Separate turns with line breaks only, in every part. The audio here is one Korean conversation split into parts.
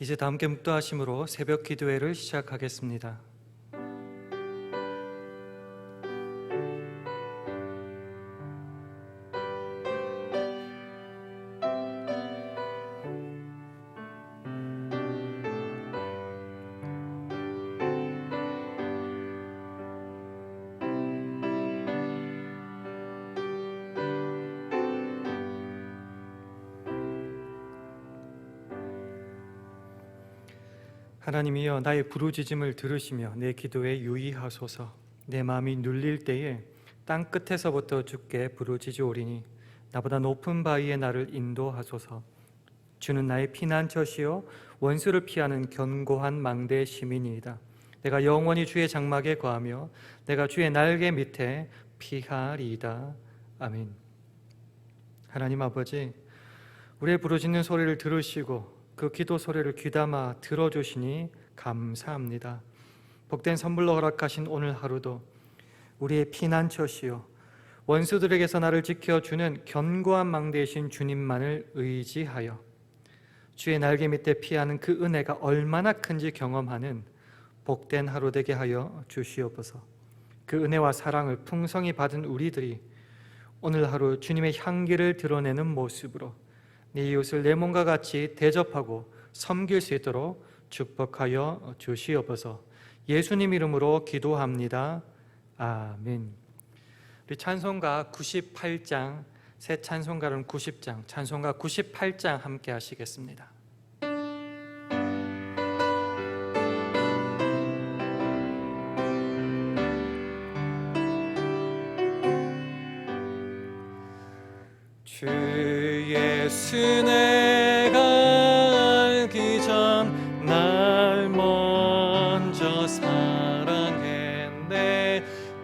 이제 다 함께 묵도하심으로 새벽 기도회를 시작하겠습니다. 하나님이여, 나의 부르짖음을 들으시며 내 기도에 유의하소서. 내 마음이 눌릴 때에 땅 끝에서부터 주께 부르짖으오리니 나보다 높은 바위에 나를 인도하소서. 주는 나의 피난처시요 원수를 피하는 견고한 망대의 시민이이다. 내가 영원히 주의 장막에 거하며 내가 주의 날개 밑에 피하리이다. 아멘. 하나님 아버지, 우리의 부르짖는 소리를 들으시고 그 기도 소리를 귀담아 들어주시니 감사합니다. 복된 선물로 허락하신 오늘 하루도 우리의 피난처시요 원수들에게서 나를 지켜주는 견고한 망대이신 주님만을 의지하여 주의 날개 밑에 피하는 그 은혜가 얼마나 큰지 경험하는 복된 하루 되게 하여 주시옵소서. 그 은혜와 사랑을 풍성히 받은 우리들이 오늘 하루 주님의 향기를 드러내는 모습으로 네 이웃을 내 몸과 같이 대접하고 섬길 수 있도록 축복하여 주시옵소서. 예수님 이름으로 기도합니다. 아멘. 우리 찬송가 98장, 새 찬송가는 90장, 찬송가 98장 함께 하시겠습니다. 주 예수 내가 알기 전 날 먼저 사랑했네.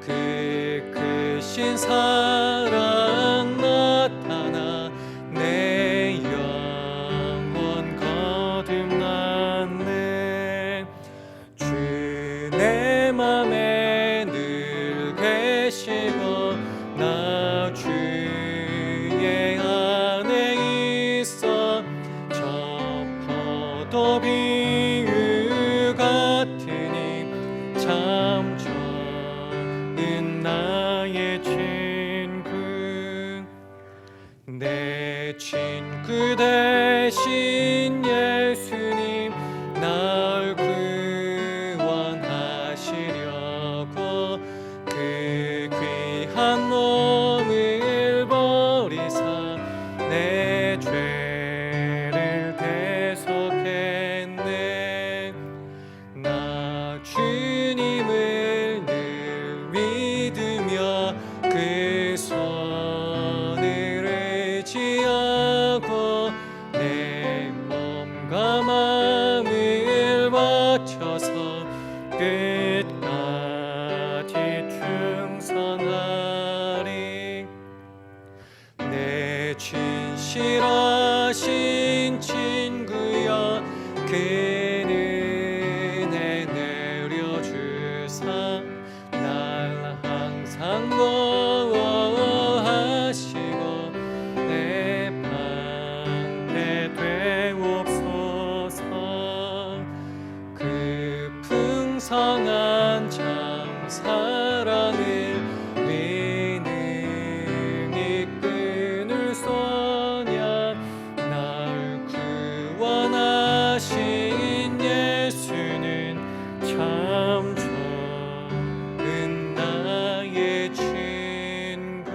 그 크신 사랑 나타나 내 영혼 거듭났네. 주 내 맘에 늘 계시고 나 주의 안에 있어. 저 포도 비유 같으니 참 좋은 나의 친구. 내 친구 대신 예수님 날 구원하시려고 그 귀한 몸을 버리사 내 죄를 대속했네. 나 주님을 늘 믿으며 그 손을 의지하고 내 몸과 마음을 바쳐서 끝까지 충성하리. 내 진실하신 친구여 그 은혜 내려주사 날 항상 보호하시고 내 방패 되옵소서. 그 풍성한 참 사랑을 능히 끊을 소냐. 날 구원하신 예수는 참 좋은 나의 친구.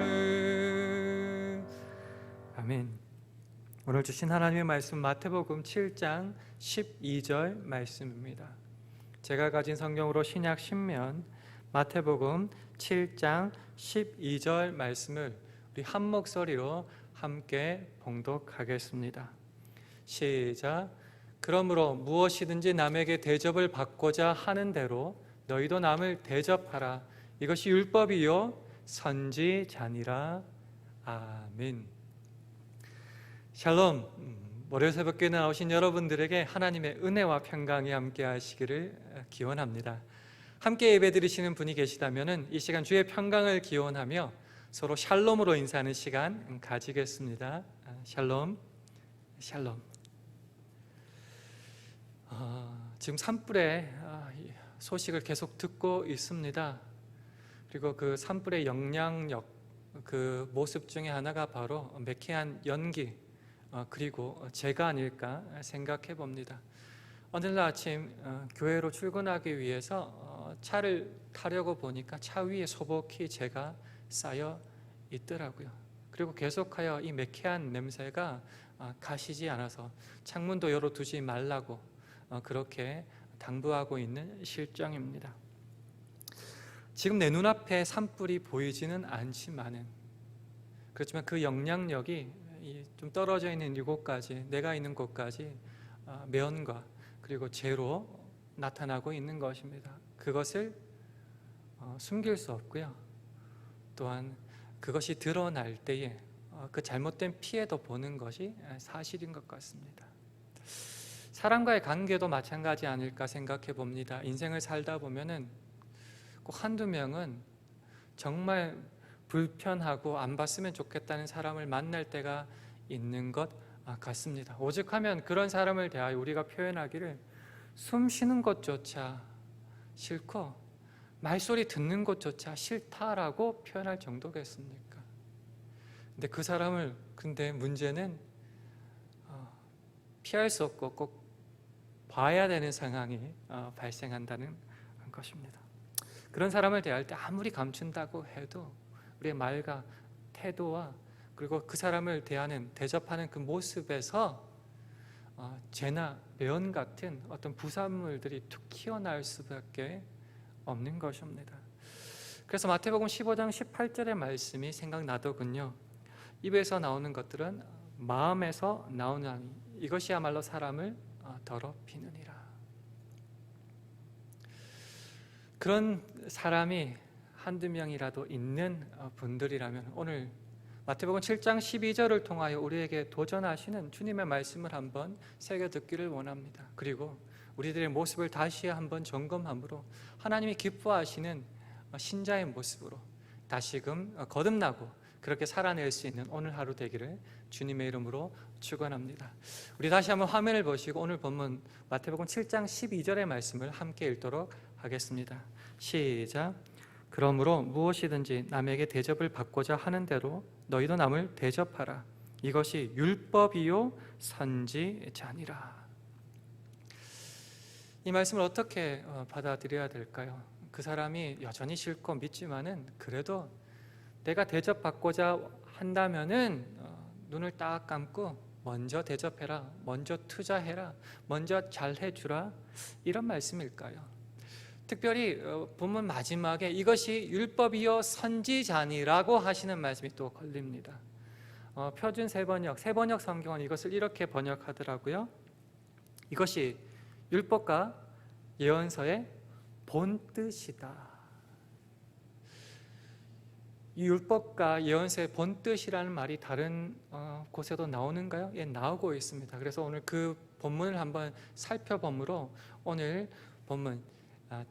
아멘. 오늘 주신 하나님의 말씀 마태복음 7장 12절 말씀입니다. 제가 가진 성경으로 신약 신면 마태복음 7장 12절 말씀을 우리 한 목소리로 함께 봉독하겠습니다. 시작. 그러므로 무엇이든지 남에게 대접을 받고자 하는 대로 너희도 남을 대접하라. 이것이 율법이요 선지자니라. 아멘. 샬롬. 월요일 새벽교회 나오신 여러분들에게 하나님의 은혜와 평강이 함께 하시기를 기원합니다. 함께 예배 드리시는 분이 계시다면 이 시간 주의 평강을 기원하며 서로 샬롬으로 인사하는 시간 가지겠습니다. 샬롬, 샬롬. 지금 산불의 소식을 계속 듣고 있습니다. 그리고 그 산불의 영향력, 그 모습 중에 하나가 바로 매캐한 연기, 그리고 제가 아닐까 생각해 봅니다. 어느 날 아침 교회로 출근하기 위해서 차를 타려고 보니까 차 위에 소복히 제가 쌓여 있더라고요. 그리고 계속하여 이 매캐한 냄새가 가시지 않아서 창문도 열어두지 말라고 그렇게 당부하고 있는 실정입니다. 지금 내 눈앞에 산불이 보이지는 않지만은, 그렇지만 그 영향력이 좀 떨어져 있는 이곳까지, 내가 있는 곳까지 면과 그리고 재로 나타나고 있는 것입니다. 그것을 숨길 수 없고요. 또한 그것이 드러날 때에 그 잘못된 피해도 보는 것이 사실인 것 같습니다. 사람과의 관계도 마찬가지 아닐까 생각해 봅니다. 인생을 살다 보면은 꼭 한두 명은 정말 불편하고 안 봤으면 좋겠다는 사람을 만날 때가 있는 것 같습니다. 오죽하면 그런 사람을 대하여 우리가 표현하기를 숨 쉬는 것조차 싫고 말소리 듣는 것조차 싫다라고 표현할 정도겠습니까? 근데 문제는 피할 수 없고 꼭 봐야 되는 상황이 발생한다는 것입니다. 그런 사람을 대할 때 아무리 감춘다고 해도 우리의 말과 태도와 그리고 그 사람을 대접하는 그 모습에서 죄나 매연 같은 어떤 부산물들이 툭 튀어나올 수밖에 없는 것입니다. 그래서 마태복음 15장 18절의 말씀이 생각나더군요. 입에서 나오는 것들은 마음에서 나오나니 이것이야말로 사람을 더럽히느니라. 그런 사람이 한두 명이라도 있는 분들이라면 오늘 마태복음 7장 12절을 통하여 우리에게 도전하시는 주님의 말씀을 한번 새겨 듣기를 원합니다. 그리고 우리들의 모습을 다시 한번 점검함으로 하나님이 기뻐하시는 신자의 모습으로 다시금 거듭나고 그렇게 살아낼 수 있는 오늘 하루 되기를 주님의 이름으로 축원합니다. 우리 다시 한번 화면을 보시고 오늘 본문 마태복음 7장 12절의 말씀을 함께 읽도록 하겠습니다. 시작. 그러므로 무엇이든지 남에게 대접을 받고자 하는 대로 너희도 남을 대접하라. 이것이 율법이요 선지자니라. 이 말씀을 어떻게 받아들여야 될까요? 그 사람이 여전히 싫고 믿지만은 그래도 내가 대접받고자 한다면은 눈을 딱 감고 먼저 대접해라, 먼저 투자해라, 먼저 잘해주라, 이런 말씀일까요? 특별히 본문 마지막에 이것이 율법이요 선지자니라고 하시는 말씀이 또 걸립니다. 표준 세번역 성경은 이것을 이렇게 번역하더라고요. 이것이 율법과 예언서의 본뜻이다. 이 율법과 예언서의 본뜻이라는 말이 다른 곳에도 나오는가요? 예, 나오고 있습니다. 그래서 오늘 그 본문을 한번 살펴보므로 오늘 본문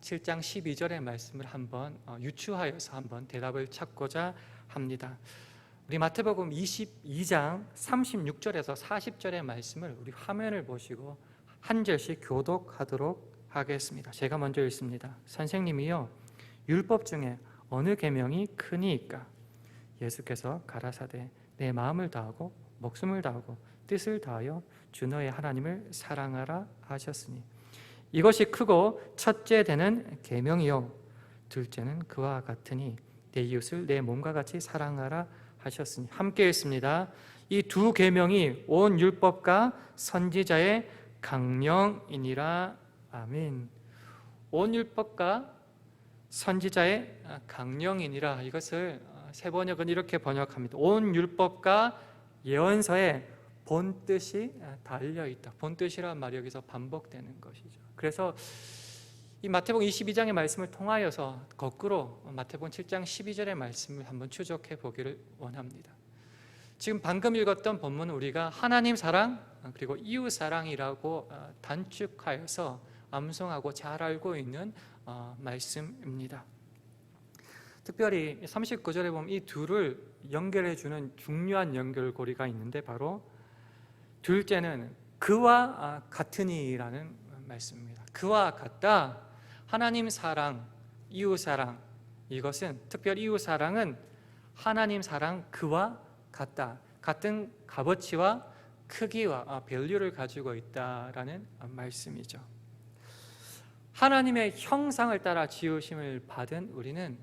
7장 12절의 말씀을 한번 유추하여서 한번 대답을 찾고자 합니다. 우리 마태복음 22장 36절에서 40절의 말씀을 우리 화면을 보시고 한 절씩 교독하도록 하겠습니다. 제가 먼저 읽습니다. 선생님이요, 율법 중에 어느 계명이 크니이까? 예수께서 가라사대 내 마음을 다하고 목숨을 다하고 뜻을 다하여 주 너의 하나님을 사랑하라 하셨으니 이것이 크고 첫째 되는 계명이요 둘째는 그와 같으니 내 이웃을 내 몸과 같이 사랑하라 하셨으니. 함께 읽습니다. 이 두 계명이 온 율법과 선지자의 강령이니라. 아멘. 온 율법과 선지자의 강령이니라. 이것을 세번역은 이렇게 번역합니다. 온 율법과 예언서의 본뜻이 달려있다. 본뜻이란 말이 여기서 반복되는 것이죠. 그래서 이 마태복음 22장의 말씀을 통하여서 거꾸로 마태복음 7장 12절의 말씀을 한번 추적해 보기를 원합니다. 지금 방금 읽었던 본문은 우리가 하나님 사랑 그리고 이웃 사랑이라고 단축하여서 암송하고 잘 알고 있는 말씀입니다. 특별히 39절에 보면 이 둘을 연결해 주는 중요한 연결고리가 있는데 바로 둘째는 그와 같으니라는 말씀입니다. 그와 같다. 하나님 사랑, 이웃 사랑, 이것은 특별히 이웃 사랑은 하나님 사랑 그와 같다. 같은 값어치와 크기와 밸류를 가지고 있다라는 말씀이죠. 하나님의 형상을 따라 지으심을 받은 우리는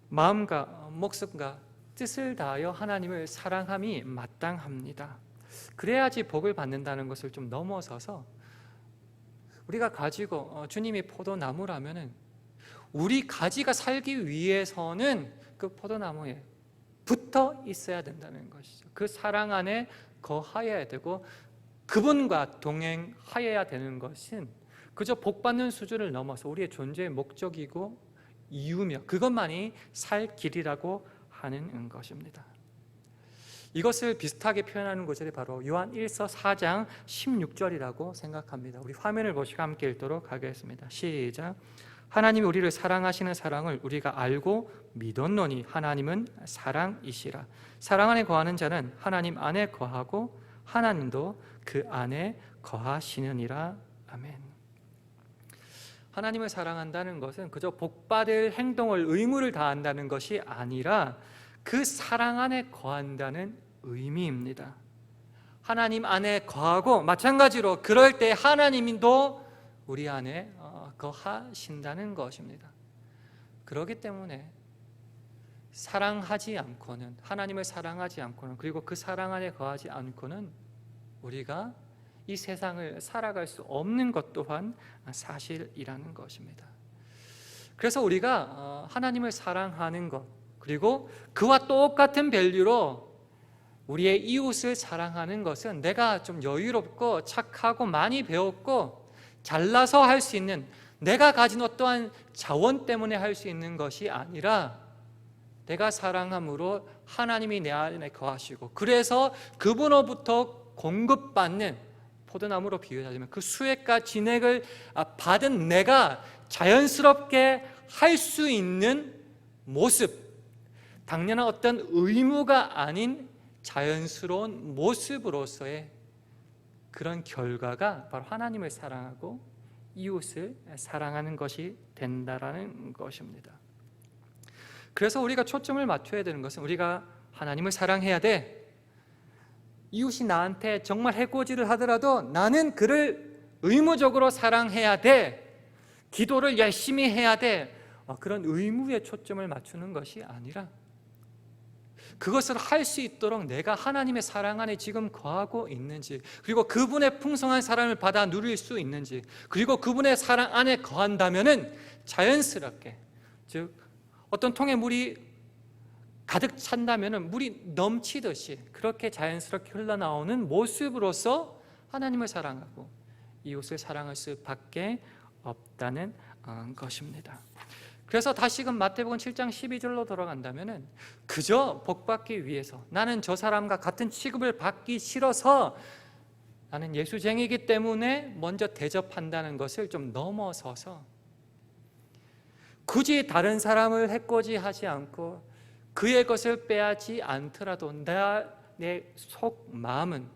마음과 목숨과 뜻을 다하여 하나님을 사랑함이 마땅합니다. 그래야지 복을 받는다는 것을 좀 넘어서서 우리가 가지고 주님이 포도나무라면은 우리 가지가 살기 위해서는 그 포도나무에 붙어 있어야 된다는 것이죠. 그 사랑 안에 거하여야 되고 그분과 동행하여야 되는 것은 그저 복받는 수준을 넘어서 우리의 존재의 목적이고 이유며 그것만이 살 길이라고 하는 것입니다. 이것을 비슷하게 표현하는 구절이 바로 요한 1서 4장 16절이라고 생각합니다. 우리 화면을 보시고 함께 읽도록 하겠습니다. 시작. 하나님이 우리를 사랑하시는 사랑을 우리가 알고 믿었노니 하나님은 사랑이시라. 사랑 안에 거하는 자는 하나님 안에 거하고 하나님도 그 안에 거하시느니라. 아멘. 하나님을 사랑한다는 것은 그저 복받을 행동을 의무를 다한다는 것이 아니라 그 사랑 안에 거한다는 의미입니다. 하나님 안에 거하고 마찬가지로 그럴 때 하나님도 우리 안에 거하신다는 것입니다. 그렇기 때문에 사랑하지 않고는, 하나님을 사랑하지 않고는, 그리고 그 사랑 안에 거하지 않고는 우리가 이 세상을 살아갈 수 없는 것 또한 사실이라는 것입니다. 그래서 우리가 하나님을 사랑하는 것, 그리고 그와 똑같은 밸류로 우리의 이웃을 사랑하는 것은 내가 좀 여유롭고 착하고 많이 배웠고 잘나서 할 수 있는, 내가 가진 어떠한 자원 때문에 할 수 있는 것이 아니라 내가 사랑함으로 하나님이 내 안에 거하시고 그래서 그분으로부터 공급받는 포도나무로 비유하자면 그 수액과 진액을 받은 내가 자연스럽게 할 수 있는 모습, 당연한 어떤 의무가 아닌 자연스러운 모습으로서의 그런 결과가 바로 하나님을 사랑하고 이웃을 사랑하는 것이 된다라는 것입니다. 그래서 우리가 초점을 맞춰야 되는 것은 우리가 하나님을 사랑해야 돼. 이웃이 나한테 정말 해코지를 하더라도 나는 그를 의무적으로 사랑해야 돼. 기도를 열심히 해야 돼. 그런 의무에 초점을 맞추는 것이 아니라 그것을 할 수 있도록 내가 하나님의 사랑 안에 지금 거하고 있는지, 그리고 그분의 풍성한 사랑을 받아 누릴 수 있는지, 그리고 그분의 사랑 안에 거한다면은 자연스럽게, 즉 어떤 통에 물이 가득 찬다면은 물이 넘치듯이 그렇게 자연스럽게 흘러나오는 모습으로서 하나님을 사랑하고 이웃을 사랑할 수밖에 없다는 것입니다. 그래서 다시금 마태복음 7장 12절로 돌아간다면은 그저 복받기 위해서, 나는 저 사람과 같은 취급을 받기 싫어서, 나는 예수쟁이기 때문에 먼저 대접한다는 것을 좀 넘어서서 굳이 다른 사람을 해코지하지 않고 그의 것을 빼앗지 않더라도 내 속 마음은,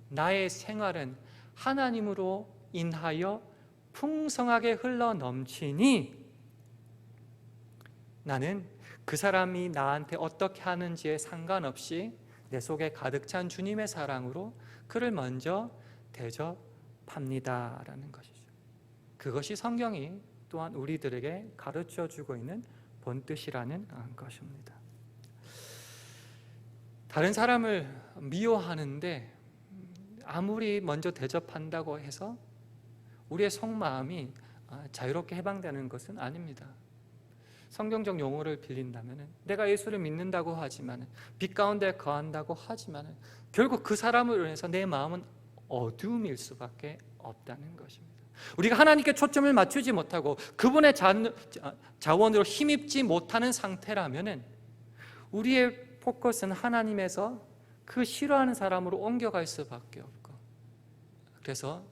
나의 생활은 하나님으로 인하여 풍성하게 흘러 넘치니 나는 그 사람이 나한테 어떻게 하는지에 상관없이 내 속에 가득 찬 주님의 사랑으로 그를 먼저 대접합니다라는 것이죠. 그것이 성경이 또한 우리들에게 가르쳐 주고 있는 본뜻이라는 것입니다. 다른 사람을 미워하는데 아무리 먼저 대접한다고 해서 우리의 속마음이 자유롭게 해방되는 것은 아닙니다. 성경적 용어를 빌린다면 내가 예수를 믿는다고 하지만, 빛 가운데 거한다고 하지만 결국 그 사람을 인해서 내 마음은 어두움일 수밖에 없다는 것입니다. 우리가 하나님께 초점을 맞추지 못하고 그분의 자원으로 힘입지 못하는 상태라면 우리의 포커스는 하나님에서 그 싫어하는 사람으로 옮겨갈 수밖에 없고, 그래서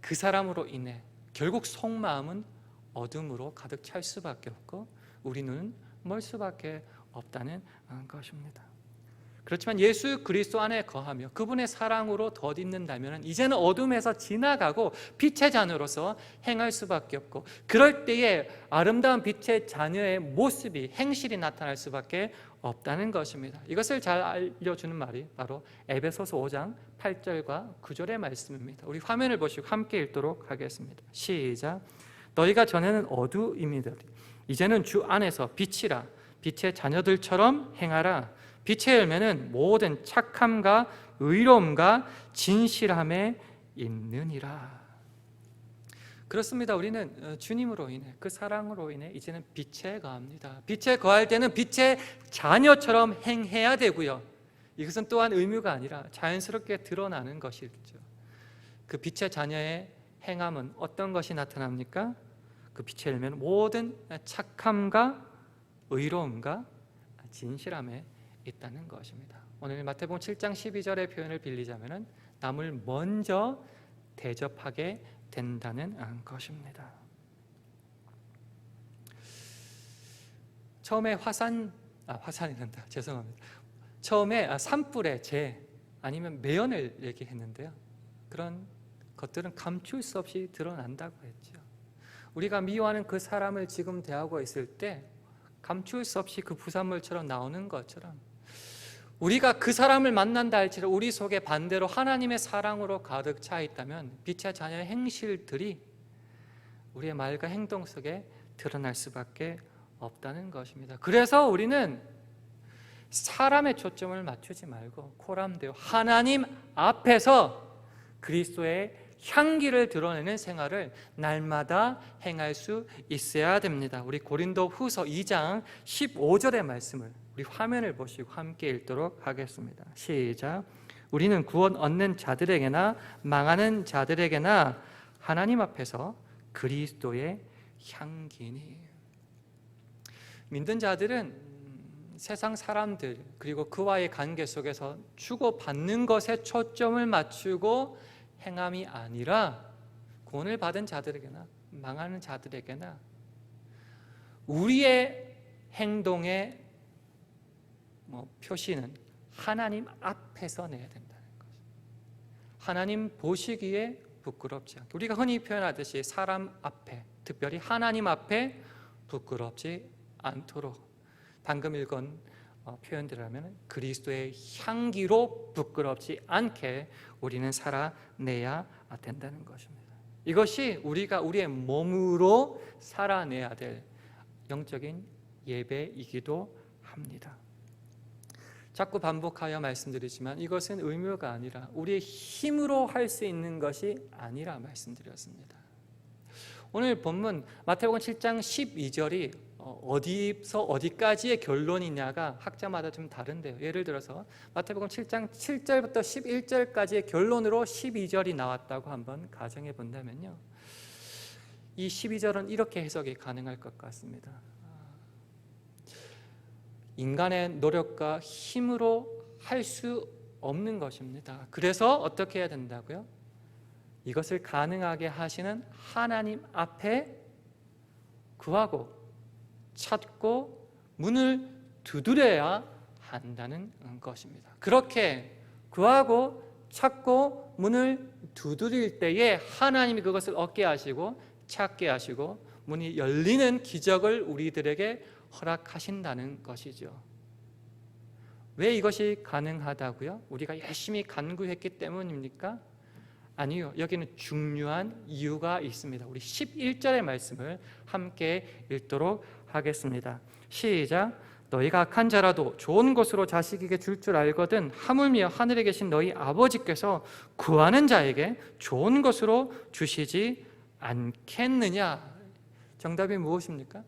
그 사람으로 인해 결국 속마음은 어둠으로 가득 찰 수밖에 없고 우리 눈은 멀 수밖에 없다는 것입니다. 그렇지만 예수 그리스도 안에 거하며 그분의 사랑으로 덧입는다면 이제는 어둠에서 지나가고 빛의 자녀로서 행할 수밖에 없고, 그럴 때에 아름다운 빛의 자녀의 모습이, 행실이 나타날 수밖에 없다는 것입니다. 이것을 잘 알려주는 말이 바로 에베소서 5장 8절과 9절의 말씀입니다. 우리 화면을 보시고 함께 읽도록 하겠습니다. 시작. 너희가 전에는 어두임이더니 이제는 주 안에서 빛이라. 빛의 자녀들처럼 행하라. 빛의 열매는 모든 착함과 의로움과 진실함에 있느니라. 그렇습니다. 우리는 주님으로 인해, 그 사랑으로 인해 이제는 빛에 거합니다. 빛에 거할 때는 빛의 자녀처럼 행해야 되고요, 이것은 또한 의무가 아니라 자연스럽게 드러나는 것이죠. 그 빛의 자녀의 행함은 어떤 것이 나타납니까? 그 빛의 열매는 모든 착함과 의로움과 진실함에 있다는 것입니다. 오늘 마태복음 7장 12절의 표현을 빌리자면 남을 먼저 대접하게 된다는 것입니다. 처음에 화산이란다. 죄송합니다. 처음에 산불의 재 아니면 매연을 얘기했는데요, 그런 것들은 감출 수 없이 드러난다고 했죠. 우리가 미워하는 그 사람을 지금 대하고 있을 때 감출 수 없이 그 부산물처럼 나오는 것처럼, 우리가 그 사람을 만난다 할지라도 우리 속에 반대로 하나님의 사랑으로 가득 차 있다면 빛의 자녀의 행실들이 우리의 말과 행동 속에 드러날 수밖에 없다는 것입니다. 그래서 우리는 사람의 초점을 맞추지 말고 코람데오 하나님 앞에서 그리스도의 향기를 드러내는 생활을 날마다 행할 수 있어야 됩니다. 우리 고린도 후서 2장 15절의 말씀을 우리 화면을 보시고 함께 읽도록 하겠습니다. 시작. 우리는 구원 얻는 자들에게나 망하는 자들에게나 하나님 앞에서 그리스도의 향기니. 믿는 자들은 세상 사람들 그리고 그와의 관계 속에서 주고받는 것에 초점을 맞추고 행함이 아니라 구원을 받은 자들에게나 망하는 자들에게나 우리의 행동의 표시는 하나님 앞에서 내야 된다는 것입니다. 하나님 보시기에 부끄럽지 않게, 우리가 흔히 표현하듯이 사람 앞에, 특별히 하나님 앞에 부끄럽지 않도록, 방금 읽은 표현들하면 그리스도의 향기로 부끄럽지 않게 우리는 살아내야 된다는 것입니다. 이것이 우리가 우리의 몸으로 살아내야 될 영적인 예배이기도 합니다. 자꾸 반복하여 말씀드리지만 이것은 의무가 아니라 우리의 힘으로 할 수 있는 것이 아니라 말씀드렸습니다. 오늘 본문 마태복음 7장 12절이 어디서 어디까지의 결론이냐가 학자마다 좀 다른데요, 예를 들어서 마태복음 7장 7절부터 11절까지의 결론으로 12절이 나왔다고 한번 가정해 본다면요, 이 12절은 이렇게 해석이 가능할 것 같습니다. 인간의 노력과 힘으로 할 수 없는 것입니다. 그래서 어떻게 해야 된다고요? 이것을 가능하게 하시는 하나님 앞에 구하고 찾고 문을 두드려야 한다는 것입니다. 그렇게 구하고 찾고 문을 두드릴 때에 하나님이 그것을 얻게 하시고 찾게 하시고 문이 열리는 기적을 우리들에게 허락하신다는 것이죠. 왜 이것이 가능하다고요? 우리가 열심히 간구했기 때문입니까? 아니요, 여기는 중요한 이유가 있습니다. 우리 11절의 말씀을 함께 읽도록 하겠습니다. 시작. 너희가 악한 자라도 좋은 것으로 자식에게 줄 줄 알거든 하물며 하늘에 계신 너희 아버지께서 구하는 자에게 좋은 것으로 주시지 않겠느냐. 정답이 무엇입니까?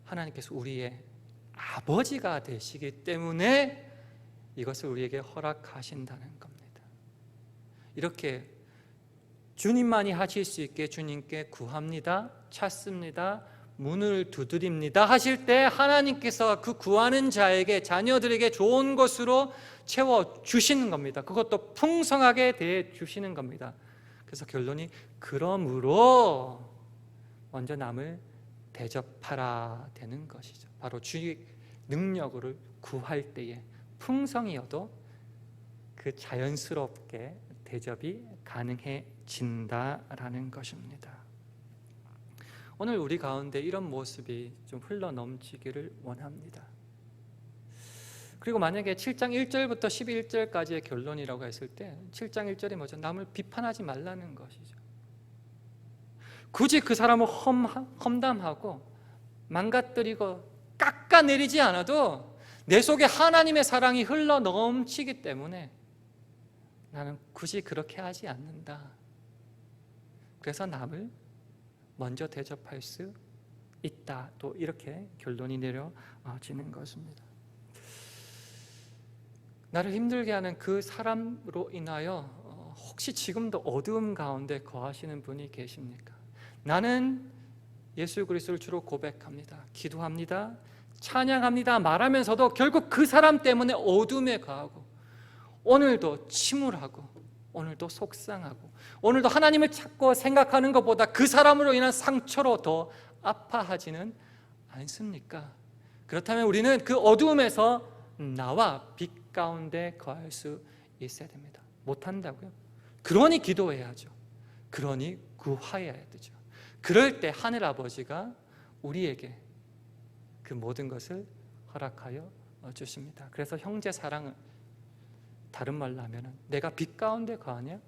하나님께서 우리의 아버지가 되시기 때문에 이것을 우리에게 허락하신다는 겁니다. 이렇게 주님만이 하실 수 있게 주님께 구합니다, 찾습니다, 문을 두드립니다 하실 때 하나님께서 그 구하는 자에게, 자녀들에게 좋은 것으로 채워주시는 겁니다. 그것도 풍성하게 대해주시는 겁니다. 그래서 결론이, 그러므로 먼저 남을 대접하라 되는 것이죠. 바로 주의 능력을 구할 때에 풍성이어도 그 자연스럽게 대접이 가능해진다라는 것입니다. 오늘 우리 가운데 이런 모습이 좀 흘러넘치기를 원합니다. 그리고 만약에 7장 1절부터 11절까지의 결론이라고 했을 때 7장 1절이 뭐죠? 남을 비판하지 말라는 것이죠. 굳이 그 사람을 험담하고 망가뜨리고 깎아내리지 않아도 내 속에 하나님의 사랑이 흘러넘치기 때문에 나는 굳이 그렇게 하지 않는다. 그래서 남을 먼저 대접할 수 있다. 또 이렇게 결론이 내려지는 것입니다. 나를 힘들게 하는 그 사람으로 인하여 혹시 지금도 어두움 가운데 거하시는 분이 계십니까? 나는 예수 그리스도를 주로 고백합니다. 기도합니다. 찬양합니다. 말하면서도 결국 그 사람 때문에 어둠에 거하고 오늘도 침울하고 오늘도 속상하고 오늘도 하나님을 찾고 생각하는 것보다 그 사람으로 인한 상처로 더 아파하지는 않습니까? 그렇다면 우리는 그 어두움에서 나와 빛 가운데 거할 수 있어야 됩니다. 못한다고요? 그러니 기도해야죠. 그러니 구하여야 되죠. 그럴 때 하늘 아버지가 우리에게 그 모든 것을 허락하여 주십니다. 그래서 형제 사랑은 다른 말로 하면 내가 빛 가운데 거하냐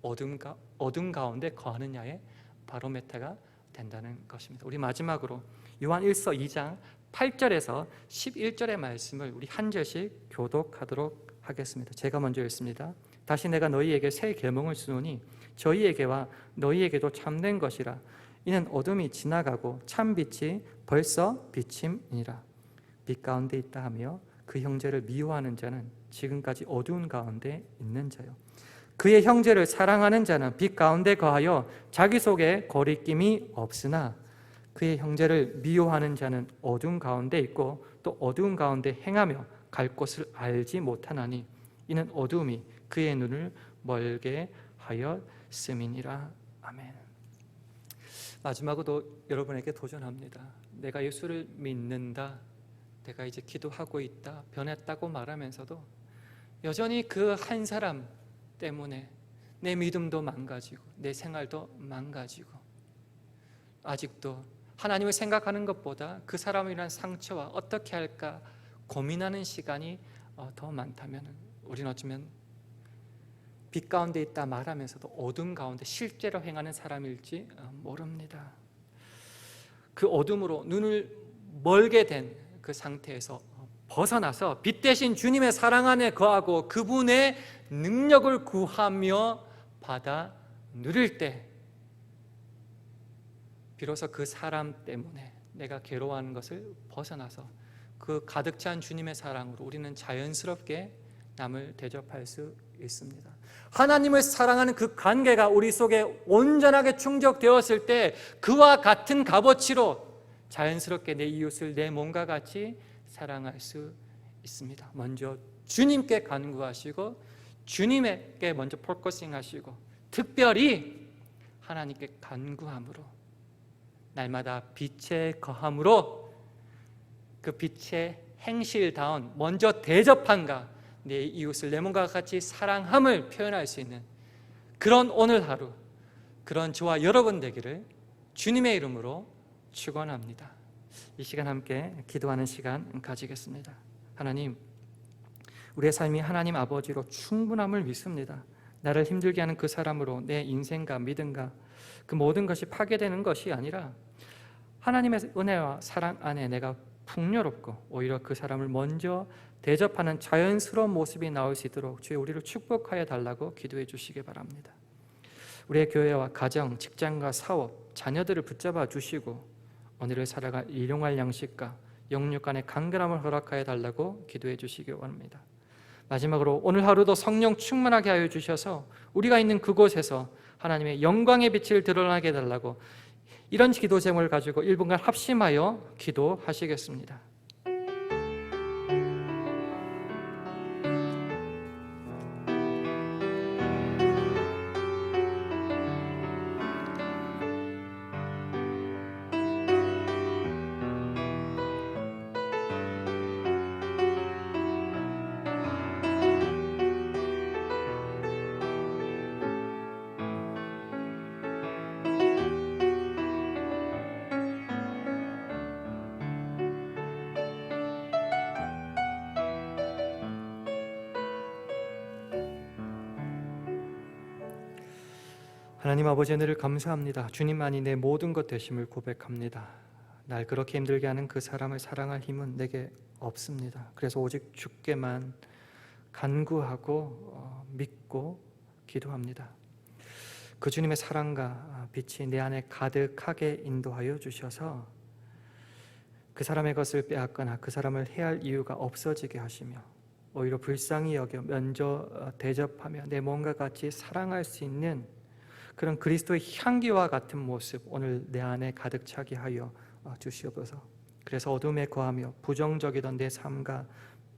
어둠 가운데 거하느냐의 바로메타가 된다는 것입니다. 우리 마지막으로 요한 1서 2장 8절에서 11절의 말씀을 우리 한 절씩 교독하도록 하겠습니다. 제가 먼저 읽습니다. 다시 내가 너희에게 새 계명을 주노니 저희에게와 너희에게도 참된 것이라. 이는 어둠이 지나가고 참 빛이 벌써 비침이니라. 빛 가운데 있다 하며 그 형제를 미워하는 자는 지금까지 어두운 가운데 있는 자요. 그의 형제를 사랑하는 자는 빛 가운데 거하여 자기 속에 거리낌이 없으나 그의 형제를 미워하는 자는 어두운 가운데 있고 또 어두운 가운데 행하며 갈 곳을 알지 못하나니 이는 어두움이 그의 눈을 멀게 하였음이니라. 아멘. 마지막으로 여러분에게 도전합니다. 내가 예수를 믿는다, 내가 이제 기도하고 있다, 변했다고 말하면서도 여전히 그 한 사람 때문에 내 믿음도 망가지고 내 생활도 망가지고 아직도 하나님을 생각하는 것보다 그 사람을 위한 상처와 어떻게 할까 고민하는 시간이 더 많다면 우리는 어쩌면 빛 가운데 있다 말하면서도 어둠 가운데 실제로 행하는 사람일지 모릅니다. 그 어둠으로 눈을 멀게 된 그 상태에서 벗어나서 빛 대신 주님의 사랑 안에 거하고 그분의 능력을 구하며 받아 누릴 때 비로소 그 사람 때문에 내가 괴로워하는 것을 벗어나서 그 가득 찬 주님의 사랑으로 우리는 자연스럽게 남을 대접할 수 있습니다. 하나님을 사랑하는 그 관계가 우리 속에 온전하게 충족되었을 때 그와 같은 값어치로 자연스럽게 내 이웃을 내 몸과 같이 사랑할 수 있습니다. 먼저 주님께 간구하시고 주님에게 먼저 포커싱 하시고 특별히 하나님께 간구함으로 날마다 빛에 거함으로 그 빛의 행실다운 먼저 대접함과 내 이웃을 내 몸과 같이 사랑함을 표현할 수 있는 그런 오늘 하루, 그런 저와 여러분 되기를 주님의 이름으로 축원합니다. 이 시간 함께 기도하는 시간 가지겠습니다. 하나님, 우리의 삶이 하나님 아버지로 충분함을 믿습니다. 나를 힘들게 하는 그 사람으로 내 인생과 믿음과 그 모든 것이 파괴되는 것이 아니라 하나님의 은혜와 사랑 안에 내가 풍요롭고 오히려 그 사람을 먼저 대접하는 자연스러운 모습이 나올 수 있도록 주여 우리를 축복하여 달라고 기도해 주시기 바랍니다. 우리의 교회와 가정, 직장과 사업, 자녀들을 붙잡아 주시고 오늘을 살아갈 일용할 양식과 영육 간의 간결함을 허락하여 달라고 기도해 주시기 원합니다. 마지막으로 오늘 하루도 성령 충만하게 하여 주셔서 우리가 있는 그곳에서 하나님의 영광의 빛을 드러나게 해달라고 이런 기도 제목을 가지고 1분간 합심하여 기도하시겠습니다. 하나님 아버지 은혜를 감사합니다. 주님만이 내 모든 것 되심을 고백합니다. 날 그렇게 힘들게 하는 그 사람을 사랑할 힘은 내게 없습니다. 그래서 오직 주께만 간구하고 믿고 기도합니다. 그 주님의 사랑과 빛이 내 안에 가득하게 인도하여 주셔서 그 사람의 것을 빼앗거나 그 사람을 해할 이유가 없어지게 하시며 오히려 불쌍히 여겨 대접하며 내 몸과 같이 사랑할 수 있는 그런 그리스도의 향기와 같은 모습 오늘 내 안에 가득 차게 하여 주시옵소서. 그래서 어둠에 거하며 부정적이던 내 삶과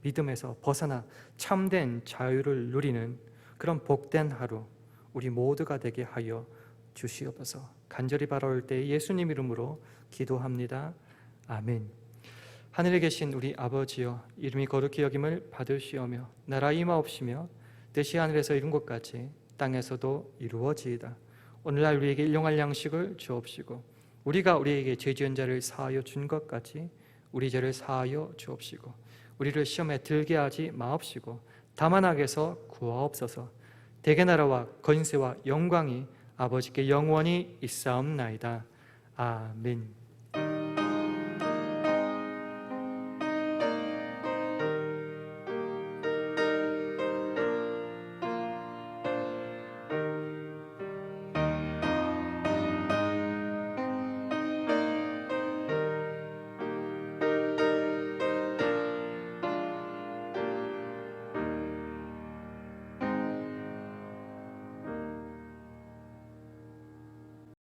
믿음에서 벗어나 참된 자유를 누리는 그런 복된 하루 우리 모두가 되게 하여 주시옵소서. 간절히 바라올 때 예수님 이름으로 기도합니다. 아멘. 하늘에 계신 우리 아버지여, 이름이 거룩히 여김을 받으시오며 나라 임하옵시며 뜻이 하늘에서 이룬 것 같이 땅에서도 이루어지이다. 오늘날 우리에게 일용할 양식을 주옵시고 우리가 우리에게 죄 지은 자를 사하여 준 것 같이 우리 죄를 사하여 주옵시고 우리를 시험에 들게 하지 마옵시고 다만 악에서 구하옵소서. 대개 나라와 권세와 영광이 아버지께 영원히 있사옵나이다. 아멘.